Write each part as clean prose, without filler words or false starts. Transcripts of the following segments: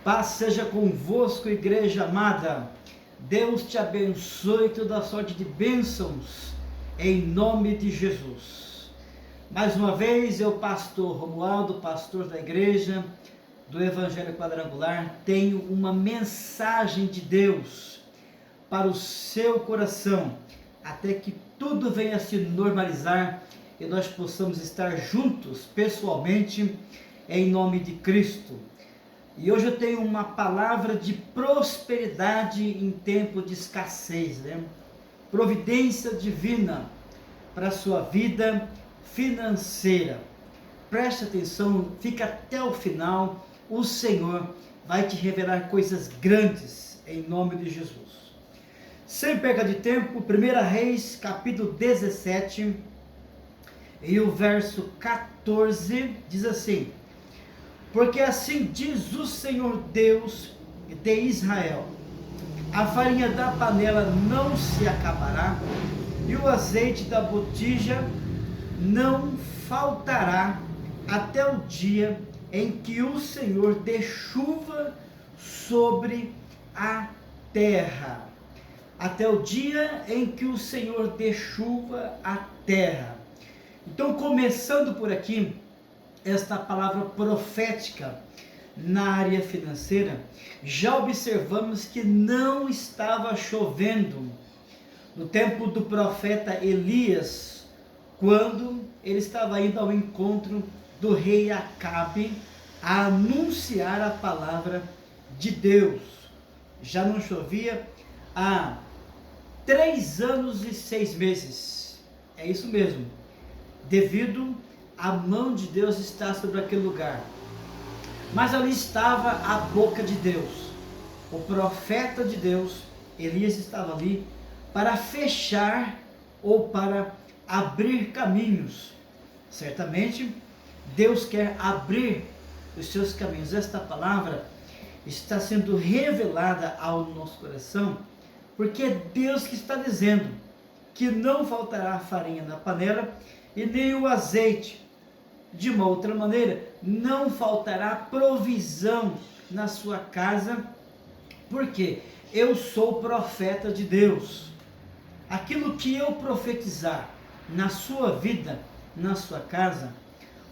Paz seja convosco, igreja amada. Deus te abençoe toda sorte de bênçãos, em nome de Jesus. Mais uma vez, eu, pastor Romualdo, pastor da igreja do Evangelho Quadrangular, tenho uma mensagem de Deus para o seu coração, até que tudo venha se normalizar e nós possamos estar juntos, pessoalmente, em nome de Cristo. E hoje eu tenho uma palavra de prosperidade em tempo de escassez, né? Providência divina para a sua vida financeira. Preste atenção, fica até o final, o Senhor vai te revelar coisas grandes, em nome de Jesus. Sem perda de tempo, 1 Reis, capítulo 17, e o verso 14, diz assim: porque assim diz o Senhor Deus de Israel: a farinha da panela não se acabará, e o azeite da botija não faltará, até o dia em que o Senhor dê chuva sobre a terra. Até o dia em que o Senhor dê chuva à terra. Então, começando por aqui, esta palavra profética na área financeira, já observamos que não estava chovendo no tempo do profeta Elias, quando ele estava indo ao encontro do rei Acabe a anunciar a palavra de Deus. Já não chovia há 3 anos e 6 meses, é isso mesmo, devido a mão de Deus está sobre aquele lugar. Mas ali estava a boca de Deus. O profeta de Deus, Elias, estava ali para fechar ou para abrir caminhos. Certamente, Deus quer abrir os seus caminhos. Esta palavra está sendo revelada ao nosso coração, porque é Deus que está dizendo que não faltará farinha na panela e nem o azeite. De uma outra maneira, não faltará provisão na sua casa, porque eu sou profeta de Deus. Aquilo que eu profetizar na sua vida, na sua casa,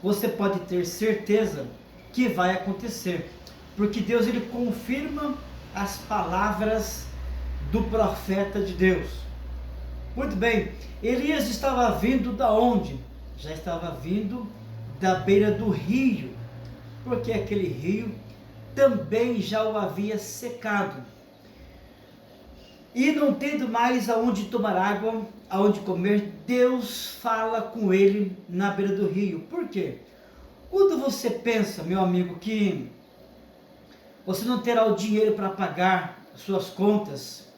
você pode ter certeza que vai acontecer, porque Deus, ele confirma as palavras do profeta de Deus. Muito bem, Elias estava vindo da onde? Já estava vindo da beira do rio, porque aquele rio também já o havia secado. E não tendo mais aonde tomar água, aonde comer, Deus fala com ele na beira do rio. Por quê? Quando você pensa, meu amigo, que você não terá o dinheiro para pagar suas contas,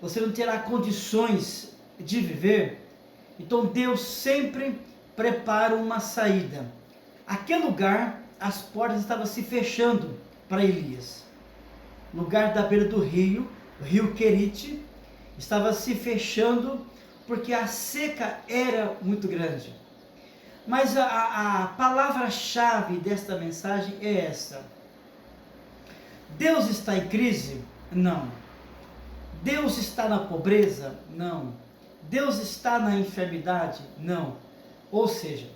você não terá condições de viver, então Deus sempre prepara uma saída. Aquele lugar, as portas estavam se fechando para Elias. Lugar da beira do rio, o rio Querite, estava se fechando porque a seca era muito grande. Mas a palavra-chave desta mensagem é essa: Deus está em crise? Não. Deus está na pobreza? Não. Deus está na enfermidade? Não. Ou seja,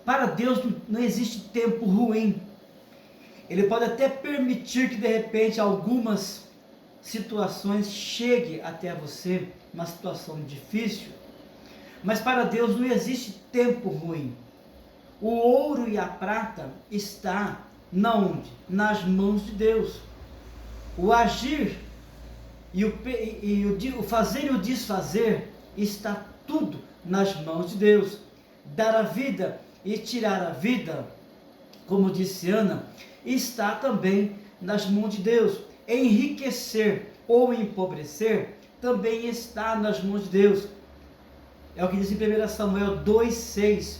para Deus não existe tempo ruim. Ele pode até permitir que de repente algumas situações cheguem até você, uma situação difícil, mas para Deus não existe tempo ruim. O ouro e a prata está na onde? Nas mãos de Deus. O agir e o fazer e o desfazer está tudo nas mãos de Deus. Dar a vida e tirar a vida, como disse Ana, está também nas mãos de Deus. Enriquecer ou empobrecer também está nas mãos de Deus. É o que diz em 1 Samuel 2,6,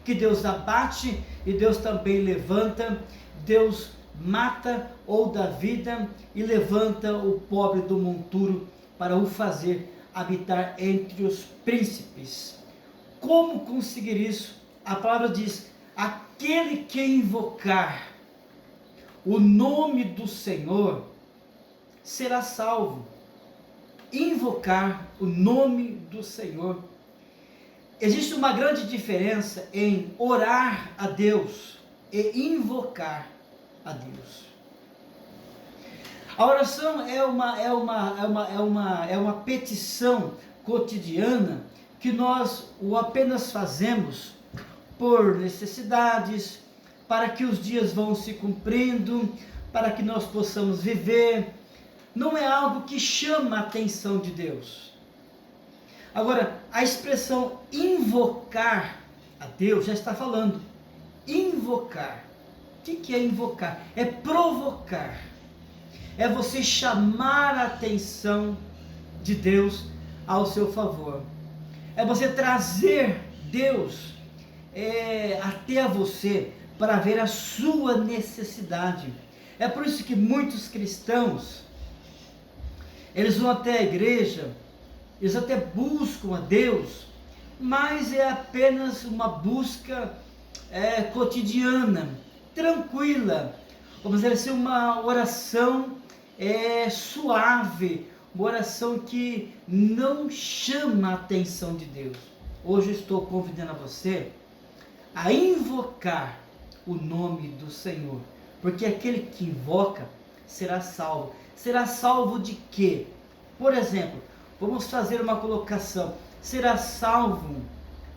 que Deus abate e Deus também levanta, Deus mata ou dá vida e levanta o pobre do monturo para o fazer habitar entre os príncipes. Como conseguir isso? A palavra diz: aquele que invocar o nome do Senhor, será salvo. Invocar o nome do Senhor. Existe uma grande diferença em orar a Deus e invocar a Deus. A oração é uma petição cotidiana que nós o apenas fazemos por necessidades, para que os dias vão se cumprindo, para que nós possamos viver. Não é algo que chama a atenção de Deus. Agora, a expressão invocar a Deus já está falando. Invocar. O que é invocar? É provocar. É você chamar a atenção de Deus ao seu favor. É você trazer Deus até você para ver a sua necessidade. É por isso que muitos cristãos, eles vão até a igreja, eles até buscam a Deus, mas é apenas uma busca cotidiana, tranquila. Vamos dizer assim, uma oração suave, uma oração que não chama a atenção de Deus. Hoje eu estou convidando a você a invocar o nome do Senhor, porque aquele que invoca será salvo. Será salvo de quê? Por exemplo, vamos fazer uma colocação. Será salvo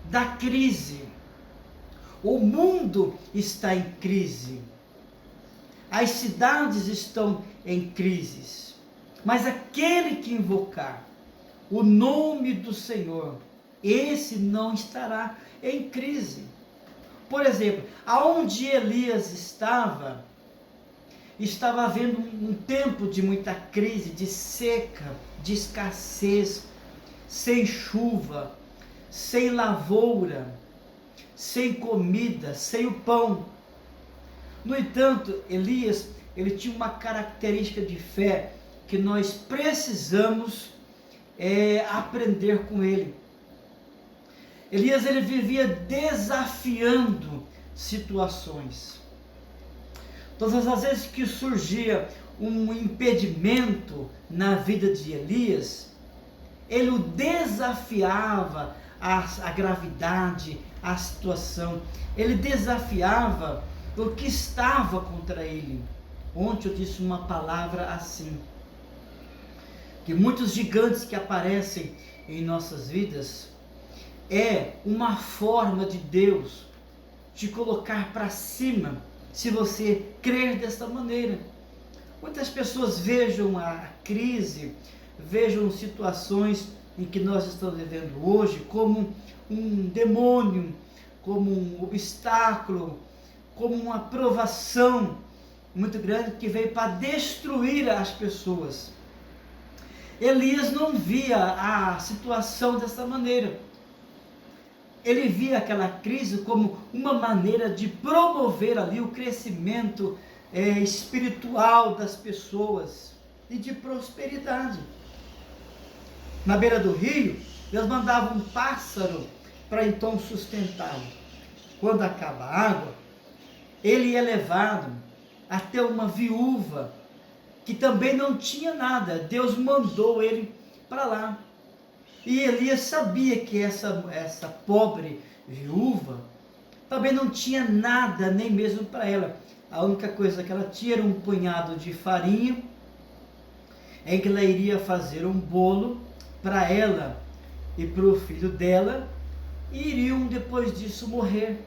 da crise. O mundo está em crise. As cidades estão em crises. Mas aquele que invocar o nome do Senhor, esse não estará em crise. Por exemplo, aonde Elias estava havendo um tempo de muita crise, de seca, de escassez, sem chuva, sem lavoura, sem comida, sem o pão. No entanto, Elias, ele tinha uma característica de fé que nós precisamos aprender com ele. Elias, ele vivia desafiando situações. Todas as vezes que surgia um impedimento na vida de Elias, ele o desafiava à gravidade, à situação. Ele desafiava o que estava contra ele. Ontem eu disse uma palavra assim, que muitos gigantes que aparecem em nossas vidas é uma forma de Deus te colocar para cima, se você crer dessa maneira. Muitas pessoas vejam a crise, vejam situações em que nós estamos vivendo hoje como um demônio, como um obstáculo, como uma provação muito grande que veio para destruir as pessoas. Elias não via a situação dessa maneira. Ele via aquela crise como uma maneira de promover ali o crescimento espiritual das pessoas e de prosperidade. Na beira do rio, Deus mandava um pássaro para então sustentá-lo. Quando acaba a água, ele é levado até uma viúva que também não tinha nada. Deus mandou ele para lá. E Elias sabia que essa pobre viúva também não tinha nada, nem mesmo para ela. A única coisa que ela tinha era um punhado de farinha, em que ela iria fazer um bolo para ela e para o filho dela, e iriam depois disso morrer.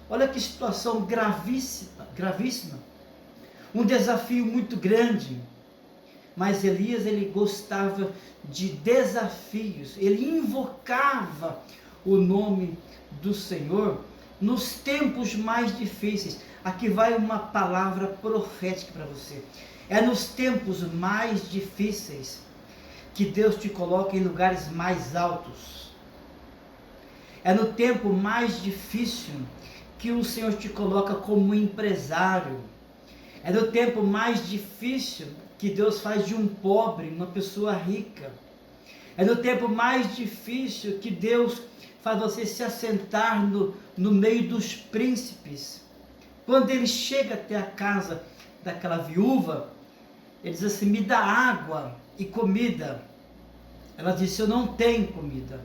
Olha que situação gravíssima. Um desafio muito grande. Mas Elias, ele gostava de desafios, ele invocava o nome do Senhor nos tempos mais difíceis. Aqui vai uma palavra profética para você. É nos tempos mais difíceis que Deus te coloca em lugares mais altos. É no tempo mais difícil que o Senhor te coloca como empresário. É no tempo mais difícil que Deus faz de um pobre uma pessoa rica. É no tempo mais difícil que Deus faz você se assentar no meio dos príncipes. Quando ele chega até a casa daquela viúva, ele diz assim: me dá água e comida. Ela disse: eu não tenho comida.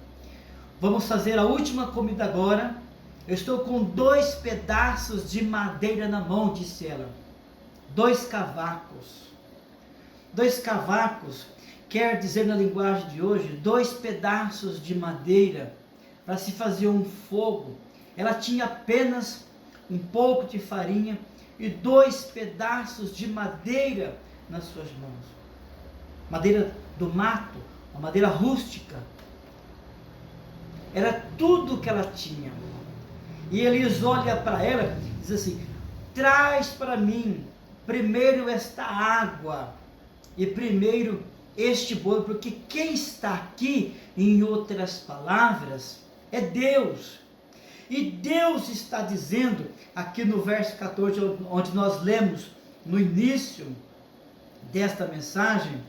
Vamos fazer a última comida agora. Eu estou com 2 pedaços de madeira na mão, disse ela. 2 cavacos. 2 cavacos quer dizer, na linguagem de hoje, 2 pedaços de madeira para se fazer um fogo. Ela tinha apenas um pouco de farinha e 2 pedaços de madeira nas suas mãos. Madeira do mato, uma madeira rústica. Era tudo que ela tinha. E Elias olha para ela e diz assim: traz para mim primeiro esta água e primeiro este bolo, porque quem está aqui, em outras palavras, é Deus. E Deus está dizendo aqui no verso 14, onde nós lemos no início desta mensagem,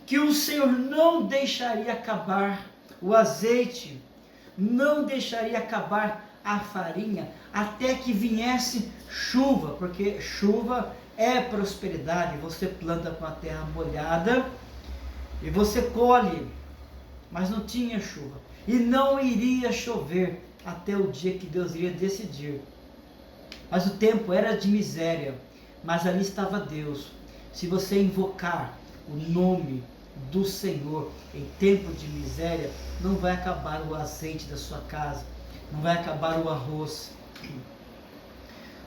que o Senhor não deixaria acabar o azeite, não deixaria acabar a farinha, até que viesse chuva, porque chuva é prosperidade. Você planta com a terra molhada e você colhe, mas não tinha chuva, e não iria chover até o dia que Deus iria decidir. Mas o tempo era de miséria, mas ali estava Deus. Se você invocar o nome do Senhor em tempo de miséria, não vai acabar o azeite da sua casa, não vai acabar o arroz,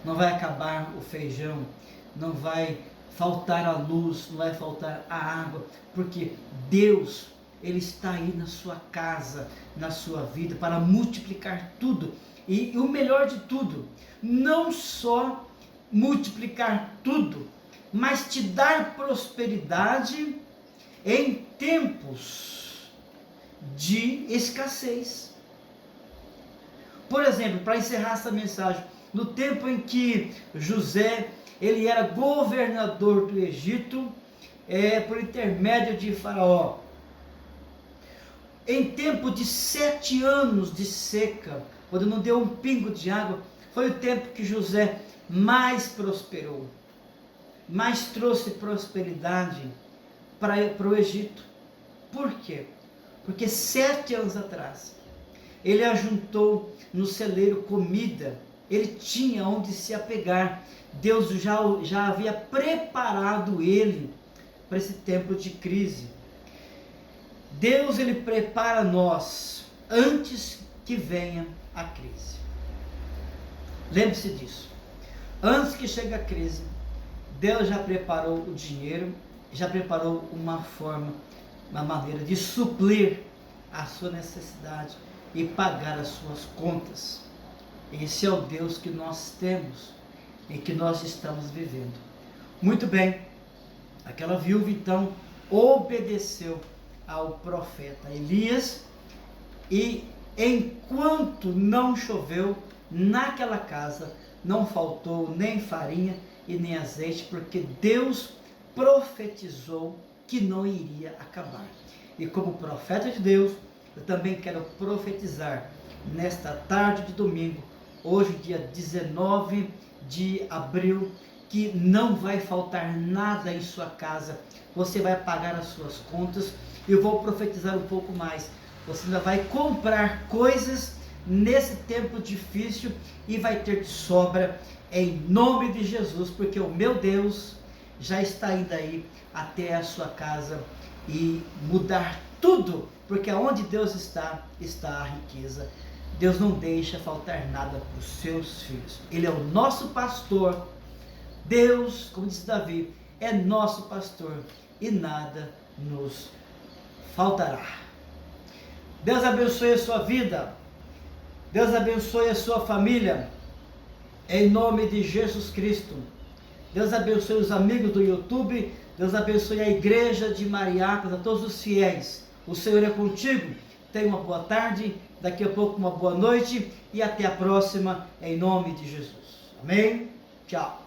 não vai acabar o feijão, não vai faltar a luz, não vai faltar a água, porque Deus, Ele está aí na sua casa, na sua vida, para multiplicar tudo. E o melhor de tudo, não só multiplicar tudo, mas te dar prosperidade em tempos de escassez. Por exemplo, para encerrar essa mensagem, no tempo em que José, ele era governador do Egito, por intermédio de Faraó, em tempo de 7 anos de seca, quando não deu um pingo de água, foi o tempo que José mais prosperou, mais trouxe prosperidade para o Egito. Por quê? Porque 7 anos atrás, ele ajuntou no celeiro comida, ele tinha onde se apegar. Deus já havia preparado ele para esse tempo de crise. Deus, ele prepara nós antes que venha a crise. Lembre-se disso. Antes que chegue a crise, Deus já preparou o dinheiro, já preparou uma forma, uma maneira de suprir a sua necessidade e pagar as suas contas. Esse é o Deus que nós temos e que nós estamos vivendo. Muito bem, aquela viúva então obedeceu ao profeta Elias, e enquanto não choveu naquela casa, não faltou nem farinha e nem azeite, porque Deus profetizou que não iria acabar. E como profeta de Deus, eu também quero profetizar nesta tarde de domingo, hoje dia 19 de abril, que não vai faltar nada em sua casa. Você vai pagar as suas contas. Eu vou profetizar um pouco mais. Você ainda vai comprar coisas nesse tempo difícil e vai ter de sobra, em nome de Jesus, porque o meu Deus já está indo aí até a sua casa e mudar tudo, porque onde Deus está a riqueza. Deus não deixa faltar nada para os seus filhos. Ele é o nosso pastor. Deus, como disse Davi, é nosso pastor e nada nos faltará. Deus abençoe a sua vida. Deus abençoe a sua família. Em nome de Jesus Cristo. Deus abençoe os amigos do YouTube. Deus abençoe a igreja de Mariápolis, a todos os fiéis. O Senhor é contigo. Tenha uma boa tarde, daqui a pouco uma boa noite e até a próxima, em nome de Jesus. Amém? Tchau.